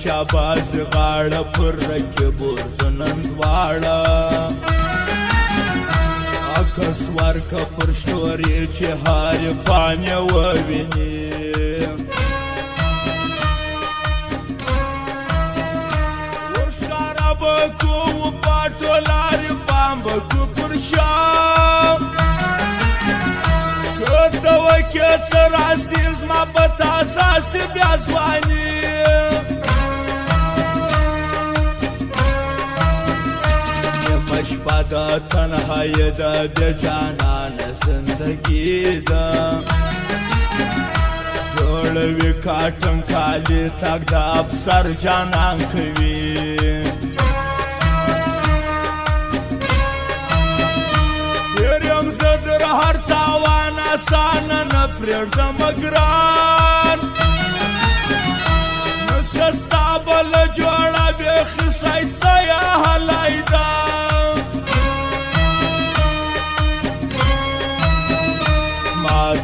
شاباز غاړه پر رکبو زنن دواړه عکس ورکه پر شورې چې هارې پانې وویني ورښکاره به کوو په ټولارې پام به کړو پر شا که ته وکې څه راستي زما په تازه سي بیا ځواني شپه د تنهایي ده بیا جانانه زندګي ده جوړوي کاټن کالي تګ د افسر جانان کوي تېر یم زه در هر تاوان اسانه نه پرېږدم ګران نسته ستا بله جوړه بیخي ښایسته یا هلای ده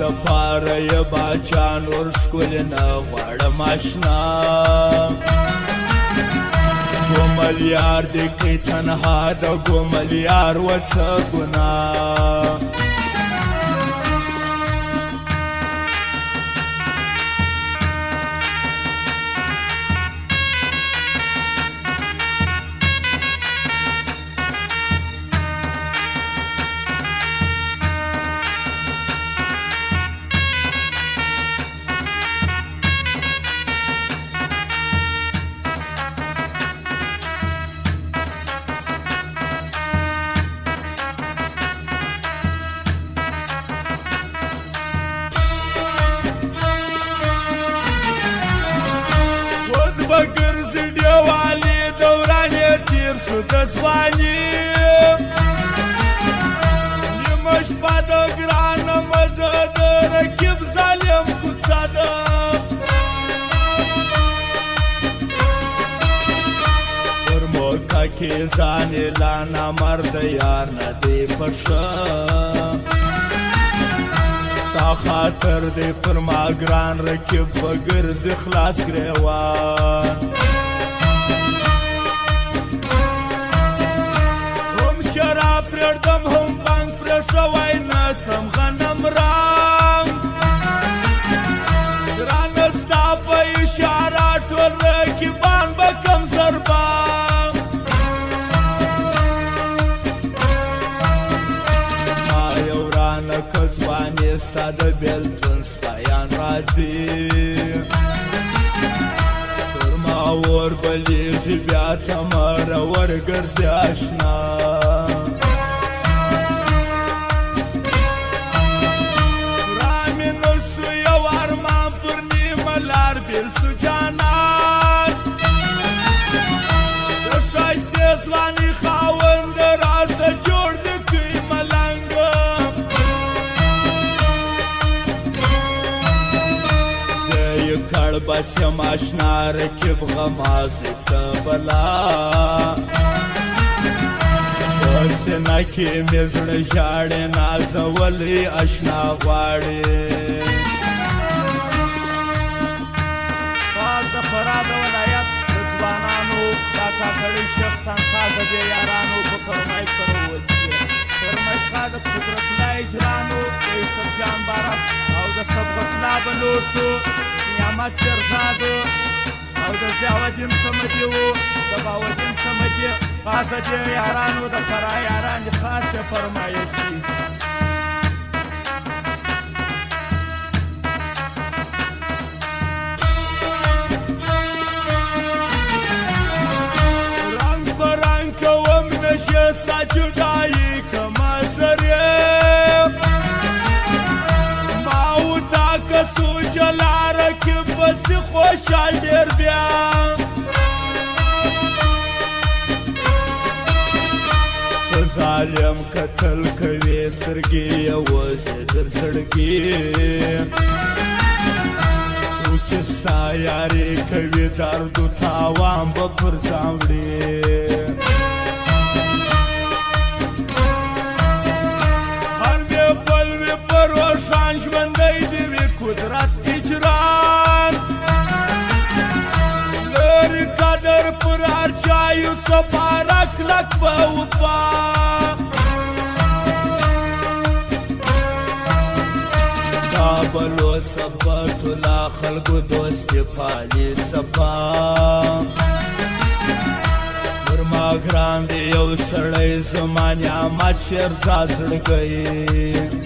د پاره یې باچا نور ښکلې نه غواړم اشنا ګومل یار دې کوي تنها د ګومل یار و څه ګناه سو د ځواني نیمه شپه د ګرانه مزه د رکیب ظالم کوڅه ده پر موقع کې ځان لا نامرد یار نه دی پشه ستا خاطر دی پر ما ګران رکیب به ګرځي خلاص ګریوان پرېږدم هم بانک پرېښوی نسم غنم رنګ ګرانه ستا په اشاره ټول رقیبان به کم ضربه زما یو ورانه که ځوانې ستا د بېلتون ستایان راځي تر ما ور بلیږي بیا تمره ورګرځي اشنا سو جانان د ښایستې ځواني خاوند راسه جوړ د کوي ملنګ زه یې کړ بس یم اشنا رکیب غماز دی څه بلا په سینه کې مې زړه ژاړې نازولی اشنا غواړې فراد ولایت د ځوانانو دا کاکړي شخصا خاص د یارانو په فرمایش سره وویل شوې فرمایش خاص د قدرت الله اجرانو د یوسف جان بارک او د صبغت الله بلوسو نعمت شیرزادو او د ضیاءالدین صمدي و د باودین صمدي خاص د یارانو د فرا یاران د خاصه فرمایش دي ستا جدایی کما سره ما و تا کسو جلا رکب بسی خوشحال دیر بیا ظالم قتل کوي سترګې یوازې در زړګي څوک چې ستا یاري کوي درد و تاوان به پر ځان وړي روشان ژوندی دې وي قدرت اجران لرې پخوا کابلو ثبت الله خلکو دوستي پالي صفا پر ما ګران دی یو سړی زما نعمت شیرزاد زړګی